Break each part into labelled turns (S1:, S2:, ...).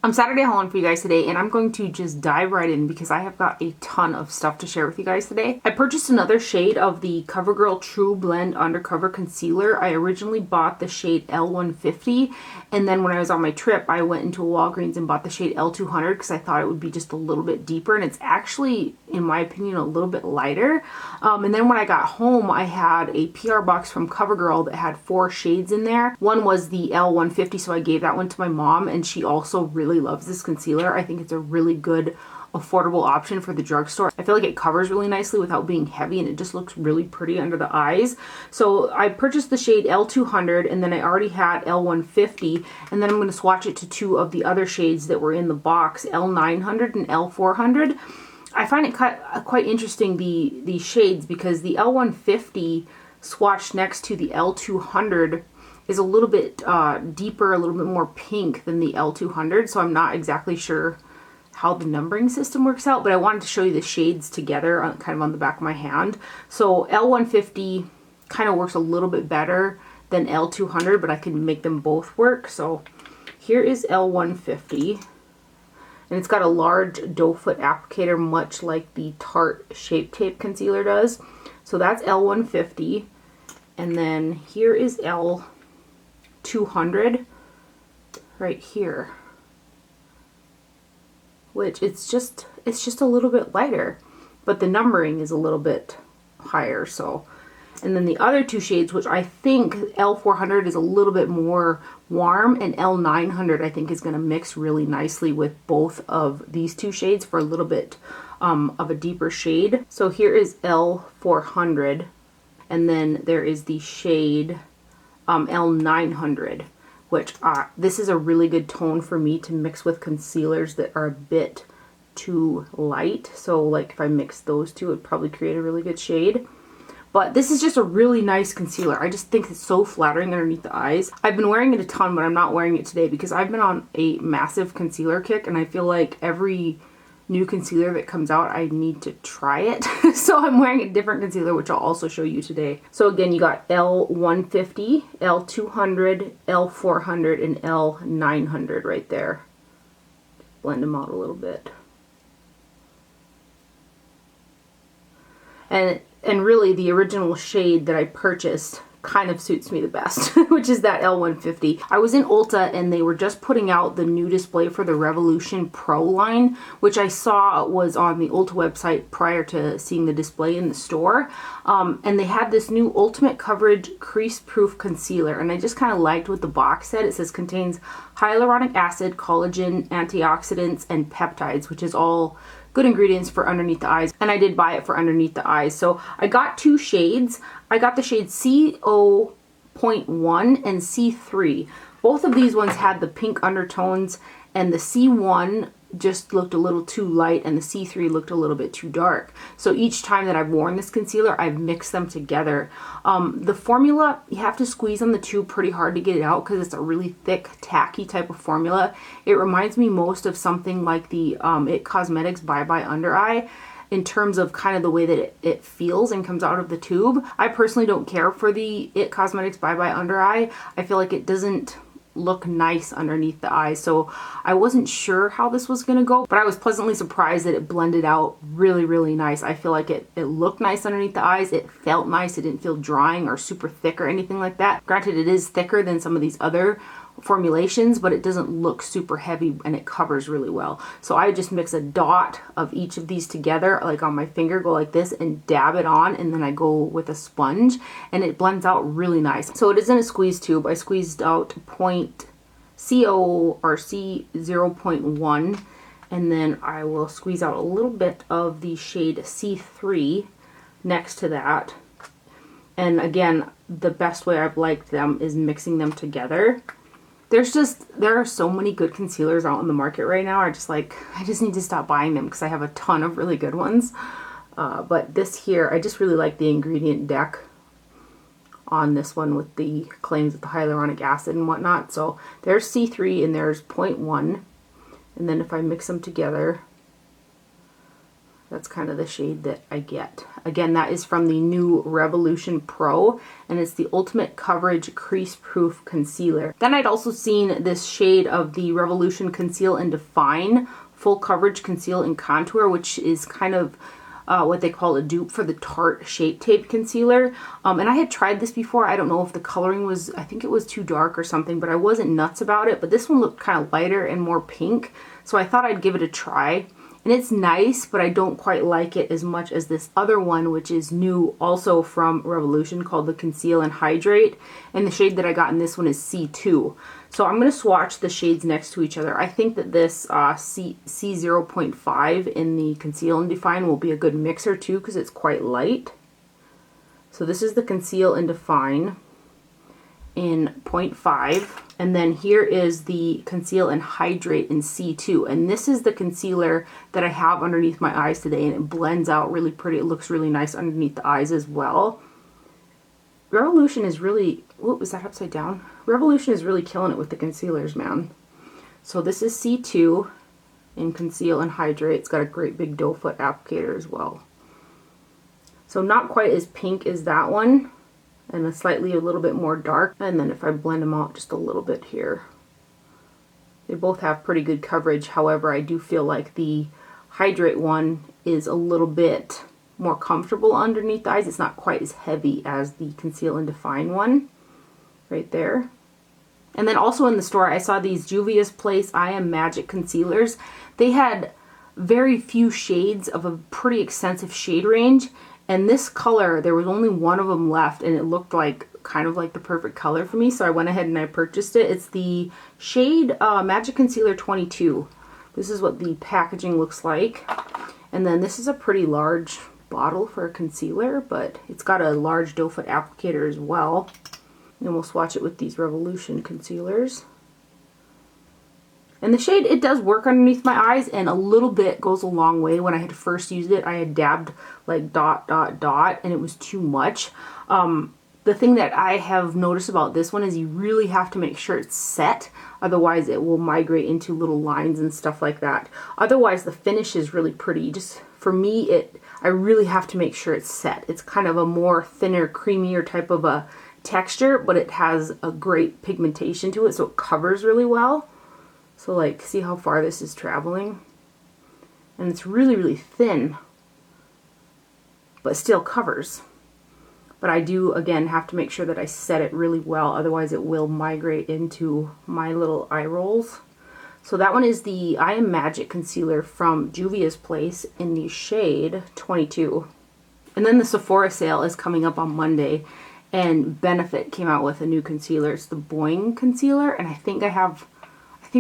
S1: I'm Saturday hauling for you guys today, and I'm going to just dive right in because I have got a ton of stuff to share with you guys today. I purchased another shade of the Covergirl True Blend Undercover Concealer. I originally bought the shade L150, and then when I was on my trip, I went into a Walgreens and bought the shade L200 because I thought it would be just a little bit deeper, and it's actually, in my opinion, a little bit lighter. And then when I got home, I had a PR box from Covergirl that had 4 shades in there. One was the L150, so I gave that one to my mom, and she also really loves this concealer. I think it's a really good affordable option for the drugstore. I feel like it covers really nicely without being heavy, and it just looks really pretty under the eyes. So I purchased the shade L200, and then I already had L150, and then I'm going to swatch it to 2 of the other shades that were in the box, L900 and L400. I find it quite interesting, the shades, because the L150 swatched next to the L200 is a little bit deeper, a little bit more pink than the L200, so I'm not exactly sure how the numbering system works out, but I wanted to show you the shades together kind of on the back of my hand. So L150 kind of works a little bit better than L200, but I can make them both work. So here is L150, and it's got a large doe foot applicator, much like the Tarte Shape Tape Concealer does. So that's L150, and then here is L200 right here, which it's just a little bit lighter, but the numbering is a little bit higher. So, and then the other 2 shades, which I think L400 is a little bit more warm, and L900 I think is going to mix really nicely with both of these 2 shades for a little bit of a deeper shade. So here is L400, and then there is the shade L900, which this is a really good tone for me to mix with concealers that are a bit too light. So like if I mix those 2, it would probably create a really good shade. But this is just a really nice concealer. I just think it's so flattering underneath the eyes. I've been wearing it a ton, but I'm not wearing it today because I've been on a massive concealer kick, and I feel like every new concealer that comes out, I need to try it. So I'm wearing a different concealer, which I'll also show you today. So again, you got L150, L200, L400, and L900 right there. Blend them out a little bit. And really the original shade that I purchased kind of suits me the best, which is that L150. I was in Ulta, and they were just putting out the new display for the Revolution Pro line, which I saw was on the Ulta website prior to seeing the display in the store. And they had this new Ultimate Coverage Crease Proof Concealer, and I just kind of liked what the box said. It says contains hyaluronic acid, collagen, antioxidants, and peptides, which is all good ingredients for underneath the eyes, and I did buy it for underneath the eyes. So I got 2 shades. I got the shade CO.1 and C3. Both of these ones had the pink undertones, and the C1 just looked a little too light, and the C3 looked a little bit too dark. So each time that I've worn this concealer, I've mixed them together. The formula, you have to squeeze on the tube pretty hard to get it out because it's a really thick, tacky type of formula. It reminds me most of something like the IT Cosmetics Bye Bye Under Eye in terms of kind of the way that it feels and comes out of the tube. I personally don't care for the IT Cosmetics Bye Bye Under Eye. I feel like it doesn't look nice underneath the eyes, so I wasn't sure how this was gonna go, but I was pleasantly surprised that it blended out really nice. I feel like it looked nice underneath the eyes. It felt nice. It didn't feel drying or super thick or anything like that. Granted, it is thicker than some of these other formulations, but it doesn't look super heavy, and it covers really well. So I just mix a dot of each of these together, like on my finger, go like this and dab it on, and then I go with a sponge, and it blends out really nice. So it is in a squeeze tube. I squeezed out C0.1, and then I will squeeze out a little bit of the shade C3 next to that. And again, the best way I've liked them is mixing them together. There are so many good concealers out in the market right now. I just need to stop buying them because I have a ton of really good ones. But this here, I just really like the ingredient deck on this one with the claims of the hyaluronic acid and whatnot. So there's C3 and there's 0.1. And then if I mix them together, That's kind of the shade that I get. Again, that is from the new Revolution Pro, and it's the Ultimate Coverage Crease Proof Concealer. Then I'd also seen this shade of the Revolution Conceal and Define Full Coverage Conceal and Contour, which is kind of what they call a dupe for the Tarte Shape Tape Concealer. And I had tried this before. I don't know if the coloring was, I think it was too dark or something, but I wasn't nuts about it. But this one looked kind of lighter and more pink, so I thought I'd give it a try. And it's nice, but I don't quite like it as much as this other one, which is new, also from Revolution, called the Conceal and Hydrate. And the shade that I got in this one is C2. So I'm going to swatch the shades next to each other. I think that this C0.5 in the Conceal and Define will be a good mixer too, because it's quite light. So this is the Conceal and Define in 0.5. And then here is the Conceal and Hydrate in C2. And this is the concealer that I have underneath my eyes today, and it blends out really pretty. It looks really nice underneath the eyes as well. Revolution is really, whoop, is that upside down? Revolution is really killing it with the concealers, man. So this is C2 in Conceal and Hydrate. It's got a great big doe foot applicator as well. So not quite as pink as that one, and a little bit more dark. And then if I blend them out just a little bit here, they both have pretty good coverage. However, I do feel like the Hydrate one is a little bit more comfortable underneath the eyes. It's not quite as heavy as the Conceal and Define one right there. And then also in the store, I saw these Juvia's Place I Am Magic concealers. They had very few shades of a pretty extensive shade range. And this color, there was only one of them left, and it looked like kind of like the perfect color for me. So I went ahead and I purchased it. It's the shade Magic Concealer 22. This is what the packaging looks like. And then this is a pretty large bottle for a concealer, but it's got a large doe foot applicator as well. And we'll swatch it with these Revolution concealers. And the shade, it does work underneath my eyes, and a little bit goes a long way. When I had first used it, I had dabbed like dot, dot, dot, and it was too much. The thing that I have noticed about this one is you really have to make sure it's set. Otherwise, it will migrate into little lines and stuff like that. Otherwise, the finish is really pretty. Just for me, I really have to make sure it's set. It's kind of a more thinner, creamier type of a texture, but it has a great pigmentation to it, so it covers really well. So like, see how far this is traveling? And it's really, really thin, but still covers. But I do, again, have to make sure that I set it really well, otherwise it will migrate into my little eye rolls. So that one is the I Am Magic concealer from Juvia's Place in the shade 22. And then the Sephora sale is coming up on Monday, and Benefit came out with a new concealer. It's the Boing concealer, and I think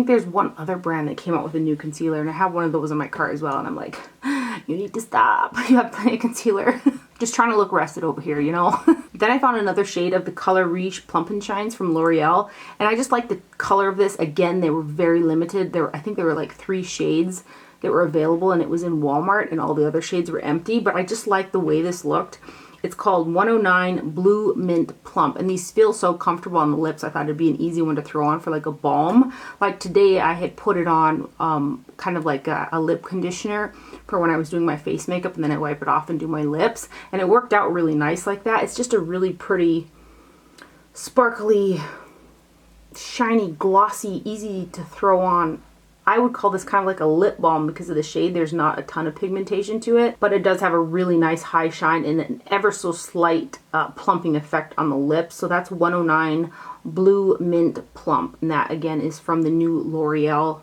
S1: there's one other brand that came out with a new concealer, and I have one of those in my cart as well, and I'm like, you need to stop. You have plenty of concealer. Just trying to look rested over here, you know? Then I found another shade of the Color Riche Plump and Shines from L'Oreal, and I just like the color of this. Again, they were very limited. I think there were like 3 shades that were available, and it was in Walmart, and all the other shades were empty, but I just like the way this looked. It's called 109 Blue Mint Plump, and these feel so comfortable on the lips. I thought it'd be an easy one to throw on for like a balm. Like today I had put it on kind of like a lip conditioner for when I was doing my face makeup, and then I wipe it off and do my lips, and it worked out really nice like that. It's just a really pretty, sparkly, shiny, glossy, easy to throw on. I would call this kind of like a lip balm because of the shade. There's not a ton of pigmentation to it, but it does have a really nice high shine and an ever so slight plumping effect on the lips. So that's 109 Blue Mint Plump, and that again is from the new L'Oreal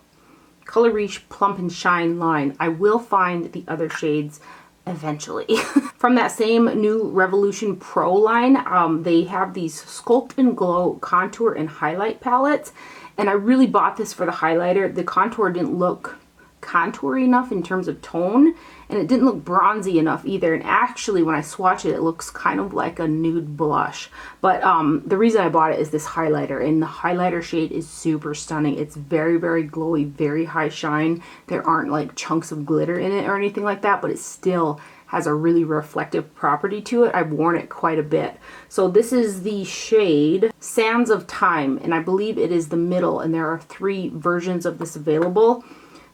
S1: Color Riche Plump and Shine line. I will find the other shades eventually. From that same new Revolution Pro line, they have these Sculpt and Glow contour and highlight palettes. And I really bought this for the highlighter. The contour didn't look contoury enough in terms of tone, and it didn't look bronzy enough either. And actually, when I swatch it, it looks kind of like a nude blush. But the reason I bought it is this highlighter, and the highlighter shade is super stunning. It's very, very glowy, very high shine. There aren't like chunks of glitter in it or anything like that, but it still has a really reflective property to it. I've worn it quite a bit. So this is the shade Sands of Time, and I believe it is the middle, and there are 3 versions of this available.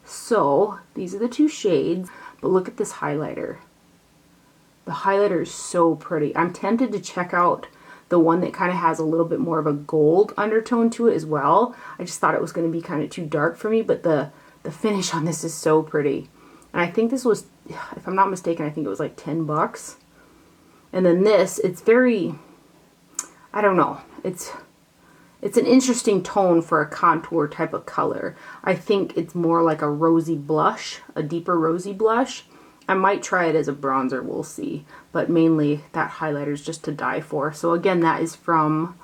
S1: So these are the 2 shades. But look at this highlighter. The highlighter is so pretty. I'm tempted to check out the one that kind of has a little bit more of a gold undertone to it as well. I just thought it was going to be kind of too dark for me, but the finish on this is so pretty. And I think this was, if I'm not mistaken, I think it was like 10 bucks. And then this, it's very, I don't know, it's an interesting tone for a contour type of color. I think it's more like a rosy blush, a deeper rosy blush. I might try it as a bronzer, we'll see. But mainly that highlighter is just to die for. So again, that is from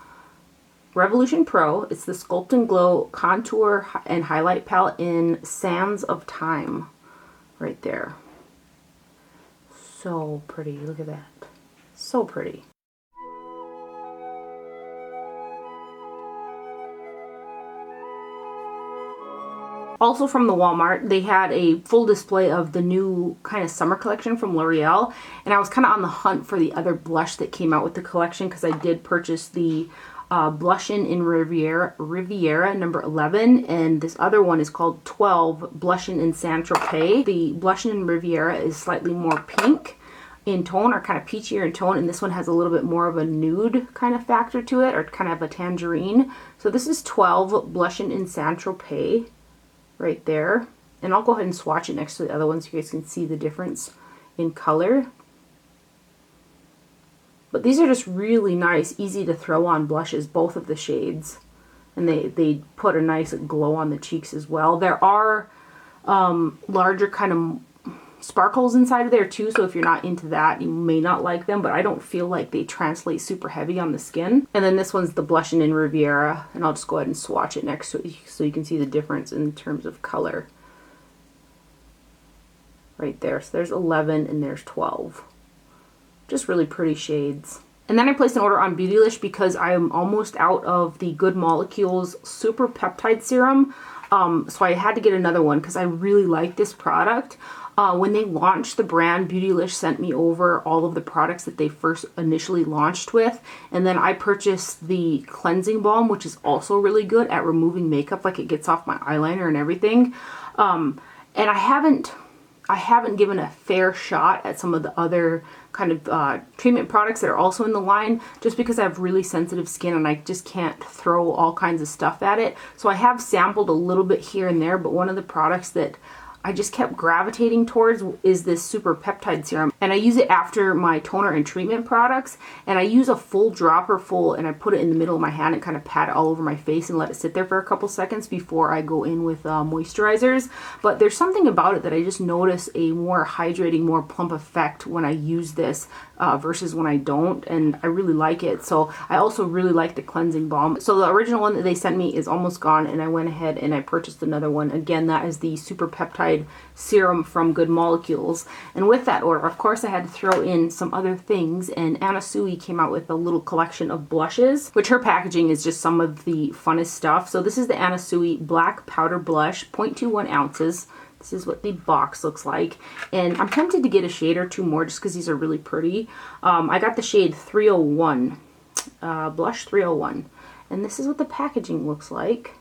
S1: Revolution Pro. It's the Sculpt and Glow Contour and Highlight Palette in Sands of Time. Right there. So pretty, look at that. So pretty. Also from the Walmart, they had a full display of the new kind of summer collection from L'Oreal, and I was kind of on the hunt for the other blush that came out with the collection because I did purchase the Blush in Riviera number 11, and this other one is called 12 Blush in San Tropez. The Blush in Riviera is slightly more pink in tone, or kind of peachier in tone, and this one has a little bit more of a nude kind of factor to it, or kind of a tangerine. So this is 12 Blush in San Tropez. Right there, and I'll go ahead and swatch it next to the other one so you guys can see the difference in color. But these are just really nice, easy to throw on blushes, both of the shades, and they put a nice glow on the cheeks as well. There are larger kind of sparkles inside of there too, so if you're not into that, you may not like them, but I don't feel like they translate super heavy on the skin. And then this one's the Blush in Riviera, and I'll just go ahead and swatch it next to it so you can see the difference in terms of color. Right there, so there's 11 and there's 12. Just really pretty shades. And then I placed an order on Beautylish because I'm almost out of the Good Molecules Super Peptide Serum. So I had to get another one because I really like this product. When they launched the brand, Beautylish sent me over all of the products that they first initially launched with. And then I purchased the cleansing balm, which is also really good at removing makeup. Like, it gets off my eyeliner and everything. And I haven't given a fair shot at some of the other kind of treatment products that are also in the line, just because I have really sensitive skin and I just can't throw all kinds of stuff at it. So I have sampled a little bit here and there, but one of the products that I just kept gravitating towards is this Super Peptide Serum, and I use it after my toner and treatment products, and I use a full dropper full, and I put it in the middle of my hand and kind of pat it all over my face and let it sit there for a couple seconds before I go in with moisturizers. But there's something about it that I just notice a more hydrating, more plump effect when I use this versus when I don't, and I really like it. So I also really like the cleansing balm. So the original one that they sent me is almost gone, and I went ahead and I purchased another one. Again, that is the Super Peptide Serum from Good Molecules. And with that order, of course, I had to throw in some other things, and Anna Sui came out with a little collection of blushes, which her packaging is just some of the funnest stuff. So this is the Anna Sui Black Powder Blush, 0.21 ounces. This is what the box looks like, and I'm tempted to get a shade or two more just because these are really pretty. I got the shade 301, Blush 301, and this is what the packaging looks like.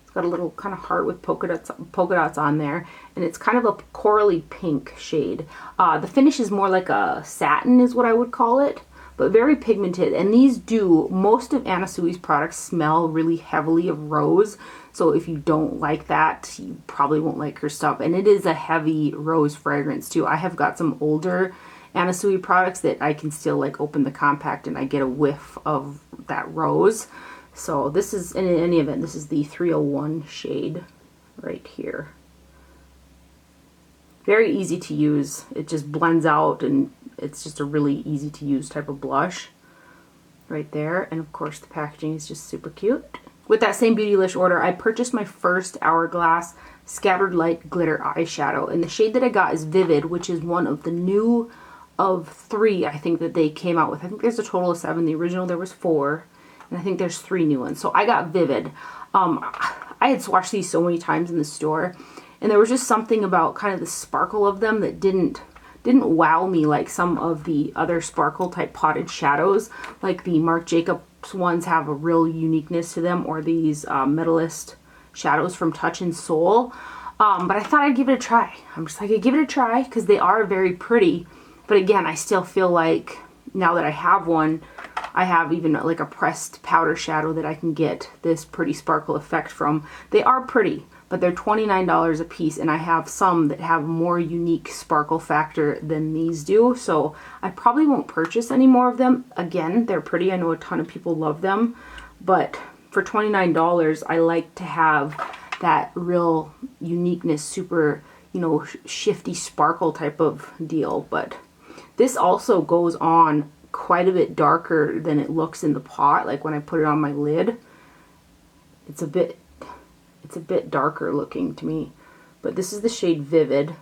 S1: It's got a little kind of heart with polka dots on there, and it's kind of a corally pink shade. The finish is more like a satin is what I would call it, but very pigmented. And these do, most of Anna Sui's products smell really heavily of rose, so if you don't like that, you probably won't like her stuff. And it is a heavy rose fragrance too. I have got some older Anna Sui products that I can still like open the compact and I get a whiff of that rose. So this is, in any event, this is the 301 shade right here. Very easy to use. It just blends out, and it's just a really easy to use type of blush right there. And of course the packaging is just super cute. With that same Beautylish order, I purchased my first Hourglass Scattered Light Glitter Eyeshadow, and the shade that I got is Vivid, which is one of the new of 3 I think that they came out with. I think there's a total of 7. The original there was 4. And I think there's 3 new ones. So I got Vivid. I had swatched these so many times in the store, and there was just something about kind of the sparkle of them that didn't wow me like some of the other sparkle type potted shadows. Like the Marc Jacobs ones have a real uniqueness to them, or these Metalist shadows from Touch and Soul. But I thought I'd give it a try. I'm just like, I'd give it a try because they are very pretty. But again, I still feel like now that I have one, I have even like a pressed powder shadow that I can get this pretty sparkle effect from. They are pretty, but they're $29 a piece, and I have some that have more unique sparkle factor than these do. So I probably won't purchase any more of them. Again, they're pretty. I know a ton of people love them, but for $29, I like to have that real uniqueness, super, you know, shifty sparkle type of deal. But this also goes on quite a bit darker than it looks in the pot. Like when I put it on my lid, it's a bit darker looking to me. But this is the shade Vivid,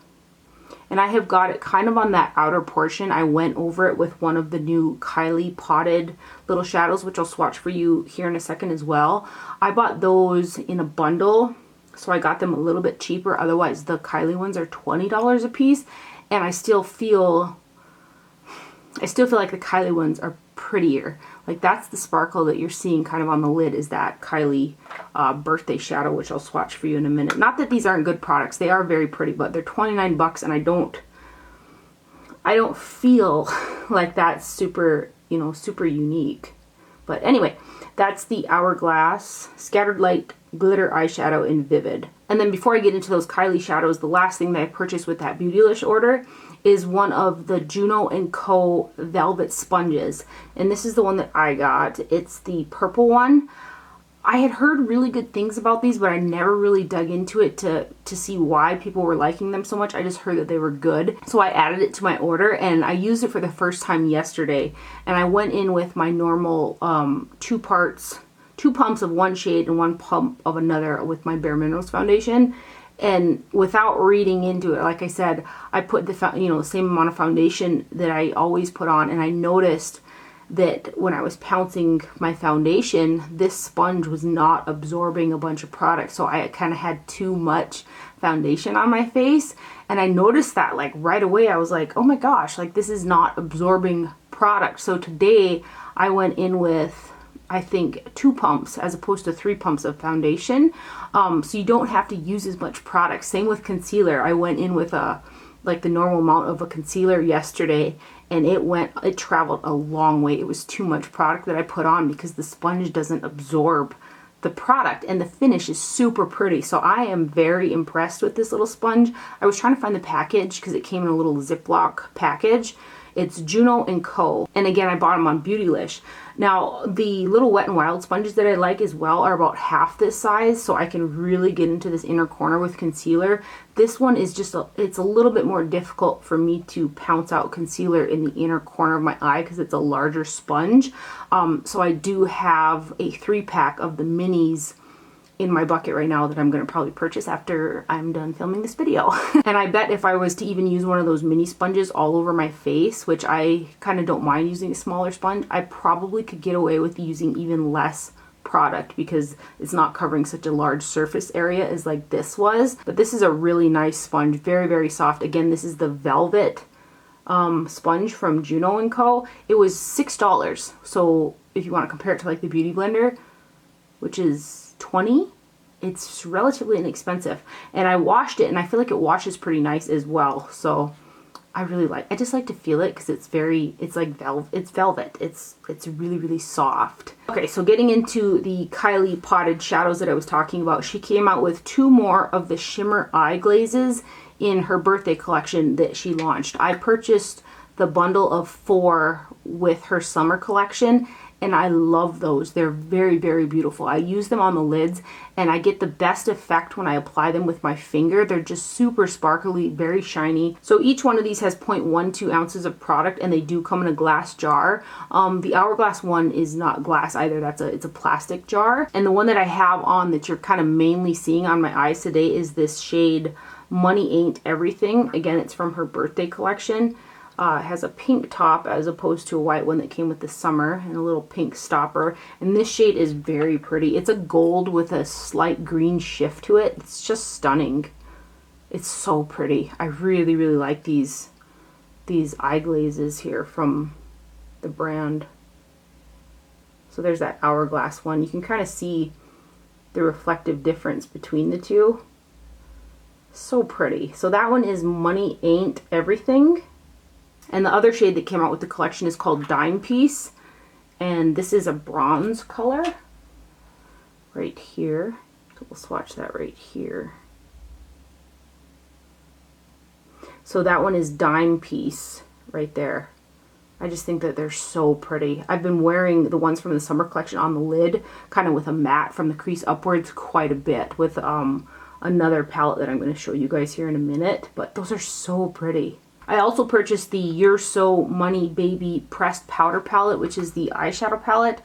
S1: and I have got it kind of on that outer portion. I went over it with one of the new Kylie potted little shadows, which I'll swatch for you here in a second as well. I bought those in a bundle, so I got them a little bit cheaper. Otherwise, the Kylie ones are $20 a piece, and I still feel like the Kylie ones are prettier. Like that's the sparkle that you're seeing kind of on the lid, is that Kylie birthday shadow, which I'll swatch for you in a minute. Not that these aren't good products. They are very pretty, but they're 29 bucks, and I don't feel like that's super, you know, super unique. But anyway, that's the Hourglass Scattered Light Glitter Eyeshadow in Vivid. And then before I get into those Kylie shadows, the last thing that I purchased with that Beautylish order is one of the Juno & Co. Velvet Sponges. And this is the one that I got. It's the purple one. I had heard really good things about these, but I never really dug into it to see why people were liking them so much. I just heard that they were good. So I added it to my order, and I used it for the first time yesterday. And I went in with my normal 2 pumps of one shade and 1 pump of another with my Bare Minerals foundation. And without reading into it, like I said, I put the same amount of foundation that I always put on, and I noticed that when I was pouncing my foundation, this sponge was not absorbing a bunch of product. So I kind of had too much foundation on my face, and I noticed that like right away. I was like, oh my gosh, like this is not absorbing product. So today I went in with, I think, 2 pumps as opposed to 3 pumps of foundation. So you don't have to use as much product. Same with concealer. I went in with like the normal amount of a concealer yesterday, and it traveled a long way. It was too much product that I put on because the sponge doesn't absorb the product, and the finish is super pretty. So I am very impressed with this little sponge. I was trying to find the package because it came in a little Ziploc package. It's Juno & Co. And again, I bought them on Beautylish. Now, the little Wet n Wild sponges that I like as well are about half this size, so I can really get into this inner corner with concealer. This one is just, it's a little bit more difficult for me to pounce out concealer in the inner corner of my eye because it's a larger sponge. So I do have a 3-pack of the minis in my bucket right now that I'm going to probably purchase after I'm done filming this video. And I bet if I was to even use one of those mini sponges all over my face, which I kind of don't mind using a smaller sponge, I probably could get away with using even less product because it's not covering such a large surface area as like this was. But this is a really nice sponge, very, very soft. Again, this is the Velvet sponge from Juno & Co. It was $6. So if you want to compare it to like the Beauty Blender, which is $20, it's relatively inexpensive. And I washed it, and I feel like it washes pretty nice as well. So I just like to feel it because it's like velvet. It's really, really soft. Okay, so getting into the Kylie potted shadows that I was talking about, she came out with 2 more of the Shimmer Eye Glazes in her birthday collection that she launched. I purchased the bundle of 4 with her summer collection, and I love those. They're very, very beautiful. I use them on the lids, and I get the best effect when I apply them with my finger. They're just super sparkly, very shiny. So each one of these has 0.12 ounces of product, and they do come in a glass jar. The Hourglass one is not glass either. It's a plastic jar. And the one that I have on that you're kind of mainly seeing on my eyes today is this shade Money Ain't Everything. Again, it's from her birthday collection. It has a pink top as opposed to a white one that came with the summer, and a little pink stopper. And this shade is very pretty. It's a gold with a slight green shift to it. It's just stunning. It's so pretty. I really, really like these eye glazes here from the brand. So there's that Hourglass one. You can kind of see the reflective difference between the two. So pretty. So that one is Money Ain't Everything. And the other shade that came out with the collection is called Dime Piece. And this is a bronze color right here. So we'll swatch that right here. So that one is Dime Piece right there. I just think that they're so pretty. I've been wearing the ones from the summer collection on the lid, kind of with a matte from the crease upwards quite a bit with another palette that I'm going to show you guys here in a minute. But those are so pretty. I also purchased the You're So Money Baby Pressed Powder Palette, which is the eyeshadow palette.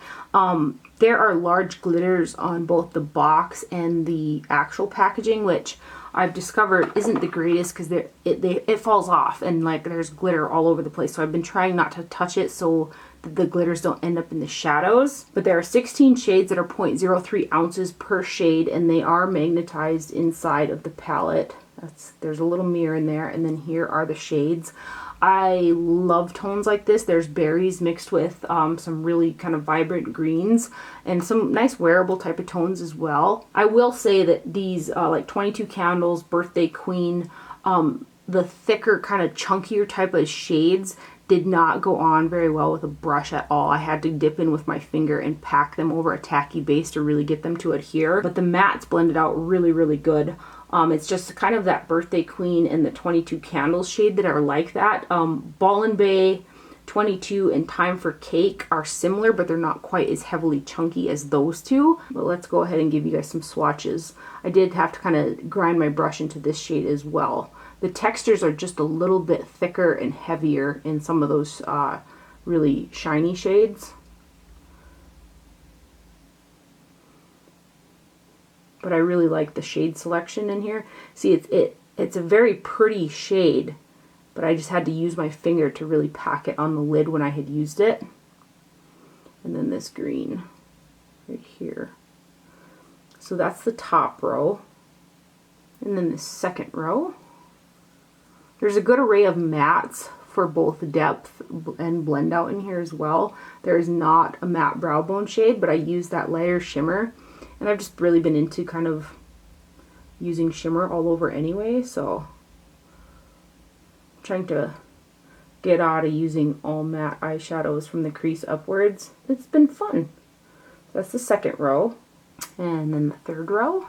S1: There are large glitters on both the box and the actual packaging, which I've discovered isn't the greatest because it falls off and like there's glitter all over the place. So I've been trying not to touch it so that the glitters don't end up in the shadows. But there are 16 shades that are 0.03 ounces per shade, and they are magnetized inside of the palette. There's a little mirror in there, and then here are the shades. I love tones like this. There's berries mixed with some really kind of vibrant greens and some nice wearable type of tones as well. I will say that these like 22 Candles, Birthday Queen, the thicker kind of chunkier type of shades did not go on very well with a brush at all. I had to dip in with my finger and pack them over a tacky base to really get them to adhere. But the mattes blended out really, really good. It's just kind of that Birthday Queen and the 22 Candles shade that are like that. Ball and Bay, 22, and Time for Cake are similar, but they're not quite as heavily chunky as those two. But let's go ahead and give you guys some swatches. I did have to kind of grind my brush into this shade as well. The textures are just a little bit thicker and heavier in some of those really shiny shades. But I really like the shade selection in here. See, it's a very pretty shade, but I just had to use my finger to really pack it on the lid when I had used it. And then this green right here. So that's the top row. And then the second row. There's a good array of mattes for both depth and blend out in here as well. There is not a matte brow bone shade, but I used that lighter shimmer. And I've just really been into kind of using shimmer all over anyway, so I'm trying to get out of using all matte eyeshadows from the crease upwards. It's been fun. That's the second row. And then the third row.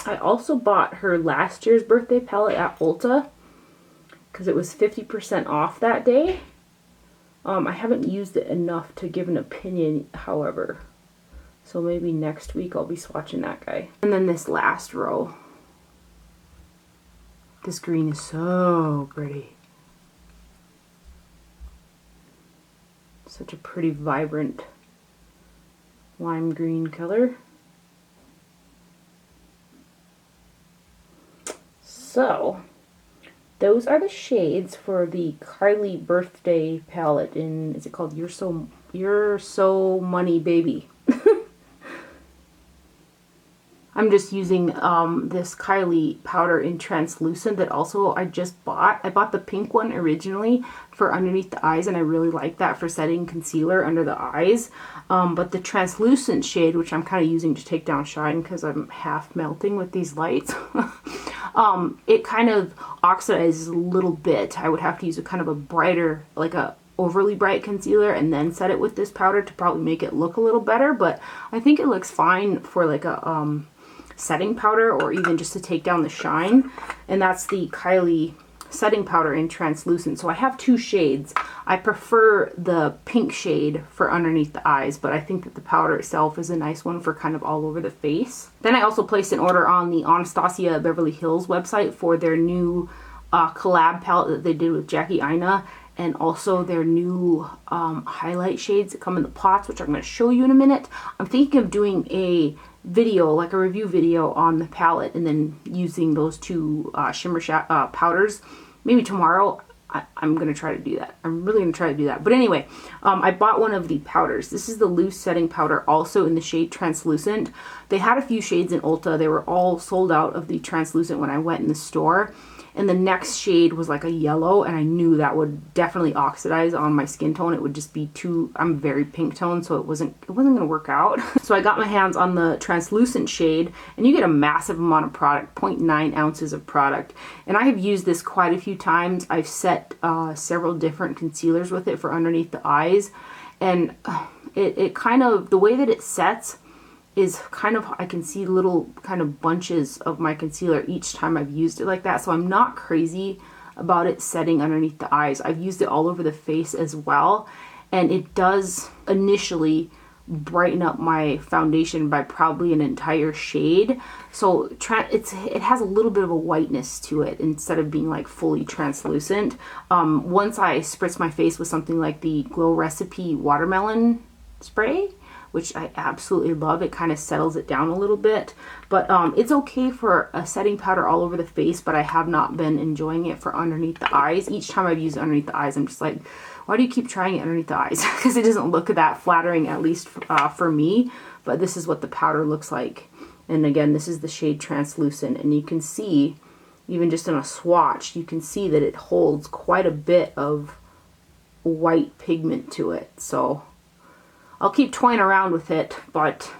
S1: I also bought her last year's birthday palette at Ulta because it was 50% off that day. I haven't used it enough to give an opinion, however. So maybe next week I'll be swatching that guy. And then this last row. This green is so pretty. Such a pretty, vibrant lime green color. So, those are the shades for the Kylie birthday palette in, is it called You're So Money Baby? I'm just using this Kylie powder in translucent that also I just bought. I bought the pink one originally for underneath the eyes, and I really like that for setting concealer under the eyes. But the translucent shade, which I'm kind of using to take down shine because I'm half melting with these lights, it kind of oxidizes a little bit. I would have to use a kind of a brighter, like a overly bright concealer and then set it with this powder to probably make it look a little better, but I think it looks fine for like a setting powder or even just to take down the shine. And that's the Kylie setting powder in translucent. So I have two shades. I prefer the pink shade for underneath the eyes, but I think that the powder itself is a nice one for kind of all over the face. Then I also placed an order on the Anastasia Beverly Hills website for their new collab palette that they did with Jackie Aina, and also their new highlight shades that come in the pots, which I'm going to show you in a minute. I'm thinking of doing a video, like a review video on the palette, and then using those two shimmer powders. Maybe tomorrow. I'm going to try to do that. I'm really going to try to do that. But anyway, I bought one of the powders. This is the loose setting powder, also in the shade translucent. They had a few shades in Ulta. They were all sold out of the translucent when I went in the store. and the next shade was like a yellow, and I knew that would definitely oxidize on my skin tone. It would just be too, I'm very pink tone, so it wasn't gonna work out. So I got my hands on the translucent shade, and you get a massive amount of product, 0.9 ounces of product. And I have used this quite a few times. I've set several different concealers with it for underneath the eyes, and it kind of, the way that it sets is kind of, I can see little kind of bunches of my concealer each time I've used it like that. So I'm not crazy about it setting underneath the eyes. I've used it all over the face as well. And it does initially brighten up my foundation by probably an entire shade. So it has a little bit of a whiteness to it instead of being like fully translucent. Once I spritz my face with something like the Glow Recipe Watermelon Spray, which I absolutely love. It kind of settles it down a little bit, but it's okay for a setting powder all over the face, but I have not been enjoying it for underneath the eyes. Each time I've used it underneath the eyes, I'm just like, why do you keep trying it underneath the eyes? Because it doesn't look that flattering, at least for me, but this is what the powder looks like. And again, this is the shade Translucent, and you can see, even just in a swatch, you can see that it holds quite a bit of white pigment to it. So I'll keep toying around with it, but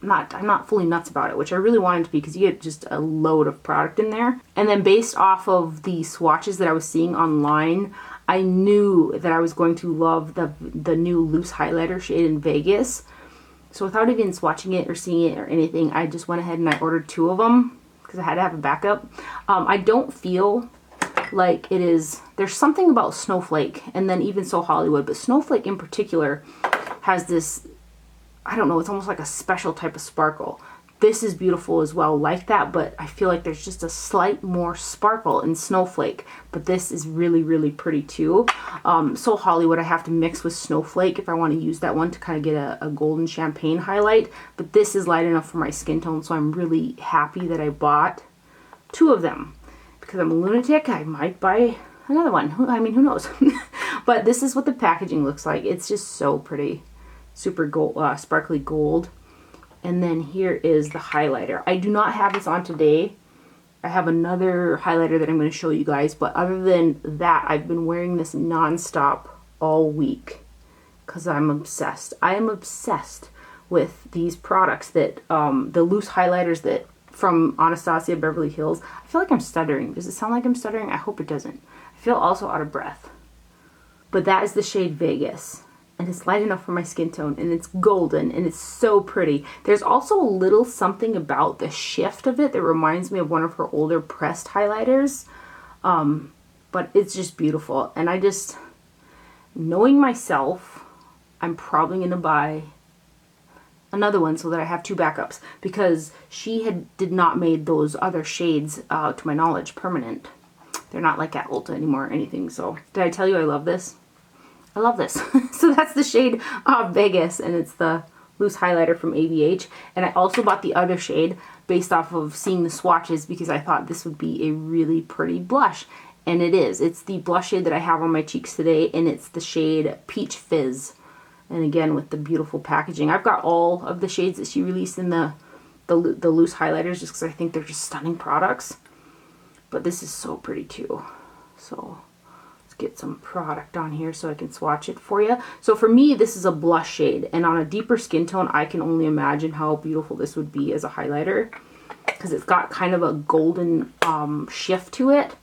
S1: I'm not fully nuts about it, which I really wanted to be, because you get just a load of product in there. And then based off of the swatches that I was seeing online, I knew that I was going to love the new loose highlighter shade in Vegas. So without even swatching it or seeing it or anything, I just went ahead and I ordered 2 of them because I had to have a backup. I don't feel like it is, there's something about Snowflake, and then even So Hollywood, but Snowflake in particular has this, I don't know, it's almost like a special type of sparkle. This is beautiful as well, like that, but I feel like there's just a slight more sparkle in Snowflake, but this is really, really pretty too. So Hollywood, I have to mix with Snowflake if I want to use that one to kind of get a golden champagne highlight, but this is light enough for my skin tone, so I'm really happy that I bought 2 of them. Because I'm a lunatic, I might buy another one. I mean, who knows? But this is what the packaging looks like. It's just so pretty. Super gold, sparkly gold. And then here is the highlighter. I do not have this on today. I have another highlighter that I'm going to show you guys. But other than that, I've been wearing this nonstop all week. Because I'm obsessed. I am obsessed with these products that, the loose highlighters that from Anastasia Beverly Hills. I feel like I'm stuttering. Does it sound like I'm stuttering? I hope it doesn't. I feel also out of breath. But that is the shade Vegas. And it's light enough for my skin tone. And it's golden. And it's so pretty. There's also a little something about the shift of it that reminds me of one of her older pressed highlighters. But it's just beautiful. And I just, knowing myself, I'm probably going to buy another one so that I have 2 backups, because she did not made those other shades, to my knowledge, permanent. They're not like at Ulta anymore or anything. So did I tell you I love this? I love this. So that's the shade Vegas, and it's the loose highlighter from ABH. And I also bought the other shade based off of seeing the swatches, because I thought this would be a really pretty blush. And it is. It's the blush shade that I have on my cheeks today, and it's the shade Peach Fizz. And again, with the beautiful packaging. I've got all of the shades that she released in the loose highlighters, just because I think they're just stunning products. But this is so pretty too. So let's get some product on here so I can swatch it for you. So for me, this is a blush shade. And on a deeper skin tone, I can only imagine how beautiful this would be as a highlighter, because it's got kind of a golden shift to it.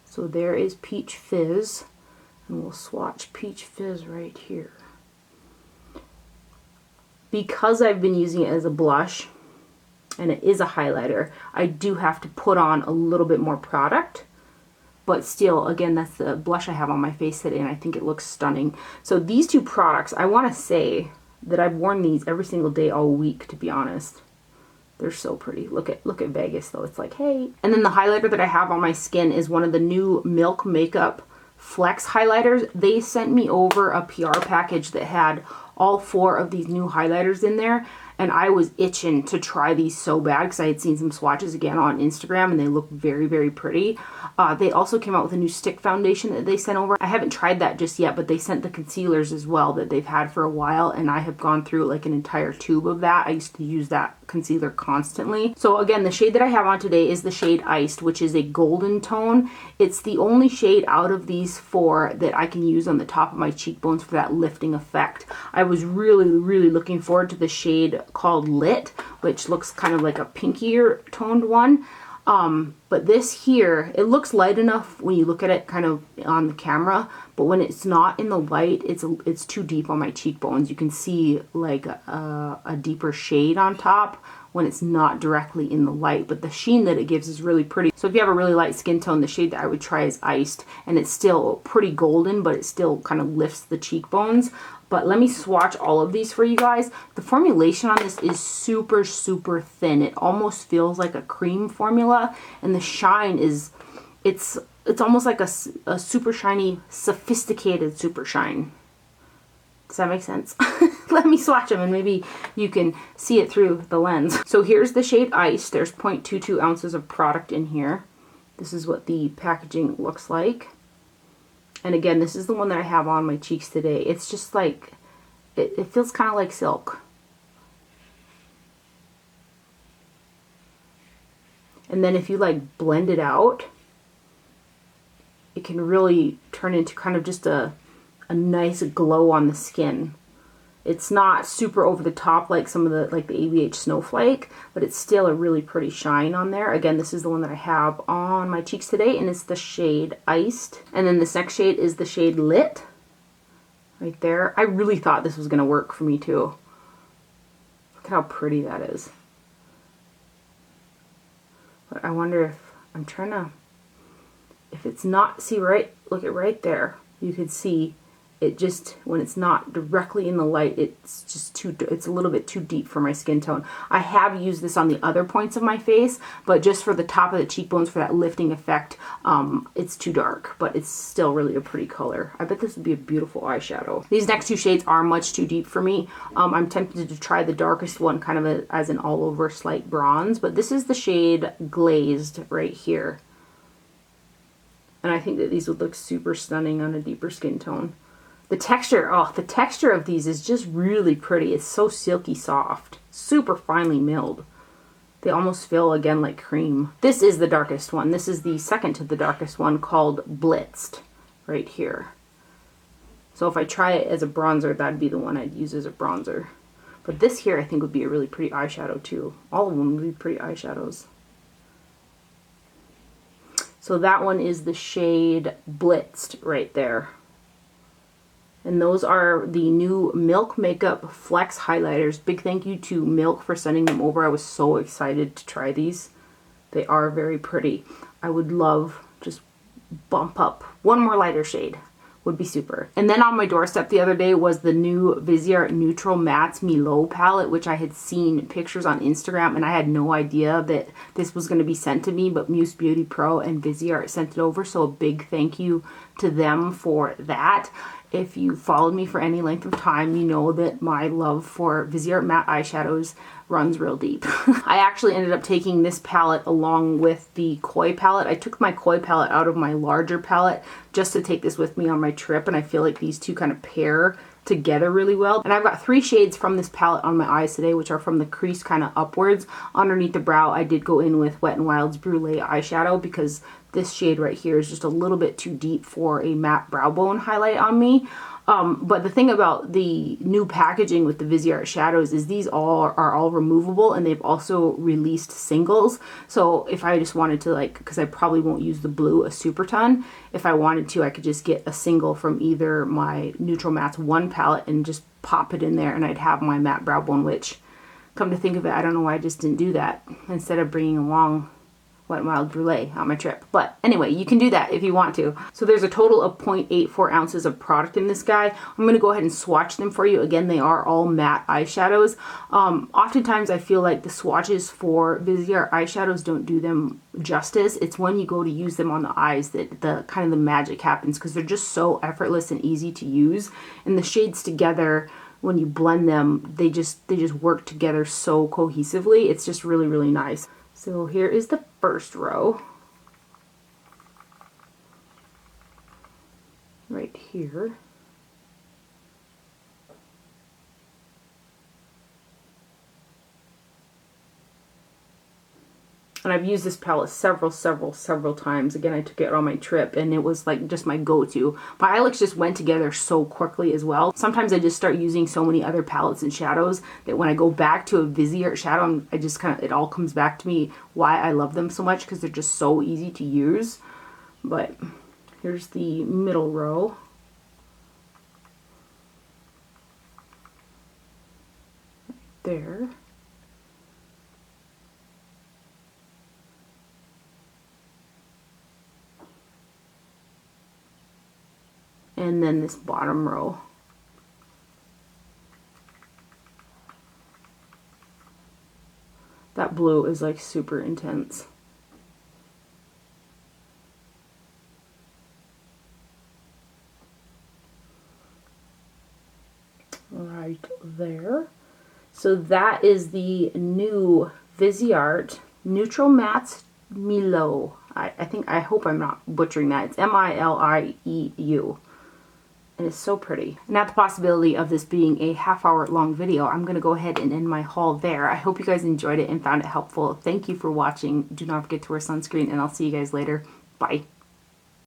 S1: So there is Peach Fizz. And we'll swatch Peach Fizz right here. Because I've been using it as a blush, and it is a highlighter, I do have to put on a little bit more product. But still, again, that's the blush I have on my face today, and I think it looks stunning. So these 2 products, I want to say that I've worn these every single day all week, to be honest. They're so pretty. Look at Vegas, though. It's like, hey. And then the highlighter that I have on my skin is one of the new Milk Makeup Flex highlighters. They sent me over a PR package that had all 4 of these new highlighters in there, and I was itching to try these so bad because I had seen some swatches again on Instagram and they look very, very pretty. They also came out with a new stick foundation that they sent over. I haven't tried that just yet, but they sent the concealers as well that they've had for a while, and I have gone through like an entire tube of that. I used to use that concealer constantly. So again, the shade that I have on today is the shade Iced, which is a golden tone. It's the only shade out of these four that I can use on the top of my cheekbones for that lifting effect. I was really, really looking forward to the shade called Lit, which looks kind of like a pinkier toned one. But this here, it looks light enough when you look at it kind of on the camera, but when it's not in the light, it's too deep on my cheekbones. You can see like a deeper shade on top when it's not directly in the light, but the sheen that it gives is really pretty. So if you have a really light skin tone, the shade that I would try is Iced, and it's still pretty golden, but it still kind of lifts the cheekbones. But let me swatch all of these for you guys. The formulation on this is super, super thin. It almost feels like a cream formula, and the shine is, it's almost like a super shiny, sophisticated super shine. Does that make sense? Let me swatch them and maybe you can see it through the lens. So here's the shade Ice. There's 0.22 ounces of product in here. This is what the packaging looks like. And again, this is the one that I have on my cheeks today. It's just like, it feels kind of like silk. And then if you like blend it out, it can really turn into kind of just a nice glow on the skin. It's not super over the top like some of the, like the ABH Snowflake, but it's still a really pretty shine on there. Again, this is the one that I have on my cheeks today, and it's the shade Iced. And then this next shade is the shade Lit, right there. I really thought this was gonna work for me too. Look at how pretty that is. But I wonder if, I'm trying to, if it's not, see right, look at right there, you could see it just, when it's not directly in the light, it's just too, it's a little bit too deep for my skin tone. I have used this on the other points of my face, but just for the top of the cheekbones for that lifting effect, it's too dark, but it's still really a pretty color. I bet this would be a beautiful eyeshadow. These next two shades are much too deep for me. I'm tempted to try the darkest one kind of as an all over slight bronze, but this is the shade Glazed right here. And I think that these would look super stunning on a deeper skin tone. The texture, oh, the texture of these is just really pretty. It's so silky soft, super finely milled. They almost feel, again, like cream. This is the darkest one. This is the second to the darkest one, called Blitzed, right here. So if I try it as a bronzer, that'd be the one I'd use as a bronzer. But this here, I think, would be a really pretty eyeshadow, too. All of them would be pretty eyeshadows. So that one is the shade Blitzed right there. And those are the new Milk Makeup Flex Highlighters. Big thank you to Milk for sending them over. I was so excited to try these. They are very pretty. I would love just bump up one more lighter shade. Would be super. And then on my doorstep the other day was the new Viseart Neutral Mattes Milieu palette, which I had seen pictures on Instagram, and I had no idea that this was going to be sent to me, but Muse Beauty Pro and Viseart sent it over, so a big thank you to them for that. If you followed me for any length of time, you know that my love for Viseart matte eyeshadows runs real deep. I actually ended up taking this palette along with the Koi palette. I took my Koi palette out of my larger palette just to take this with me on my trip, and I feel like these two kind of pair together really well. And I've got 3 shades from this palette on my eyes today, which are from the crease kind of upwards. Underneath the brow, I did go in with Wet n Wild's Brulee eyeshadow because this shade right here is just a little bit too deep for a matte brow bone highlight on me. But the thing about the new packaging with the Viseart shadows is these are all removable, and they've also released singles. So if I just wanted to, like, because I probably won't use the blue a super ton, if I wanted to, I could just get a single from either my Neutral Mattes 1 palette and just pop it in there, and I'd have my matte brow bone, which, come to think of it, I don't know why I just didn't do that instead of bringing along Wet n Wild Brulee on my trip. But anyway, you can do that if you want to. So there's a total of 0.84 ounces of product in this guy. I'm going to go ahead and swatch them for you. Again, they are all matte eyeshadows. Oftentimes I feel like the swatches for Viseart eyeshadows don't do them justice. It's when you go to use them on the eyes that the kind of the magic happens, because they're just so effortless and easy to use. And the shades together when you blend them, they just work together so cohesively. It's just really, really nice. So here is the first row. Right here. And I've used this palette several times. Again, I took it on my trip and it was like just my go-to. My eye looks just went together so quickly as well. Sometimes I just start using so many other palettes and shadows that when I go back to a Viseart shadow, I just kind of, it all comes back to me why I love them so much, because they're just so easy to use. But here's the middle row. Right there. And then this bottom row. That blue is like super intense. Right there. So that is the new Viseart Neutral Matte Milieu. I hope I'm not butchering that. It's M-I-L-I-E-U. And it's so pretty. And at the possibility of this being a half-hour long video, I'm going to go ahead and end my haul there. I hope you guys enjoyed it and found it helpful. Thank you for watching. Do not forget to wear sunscreen, and I'll see you guys later. Bye.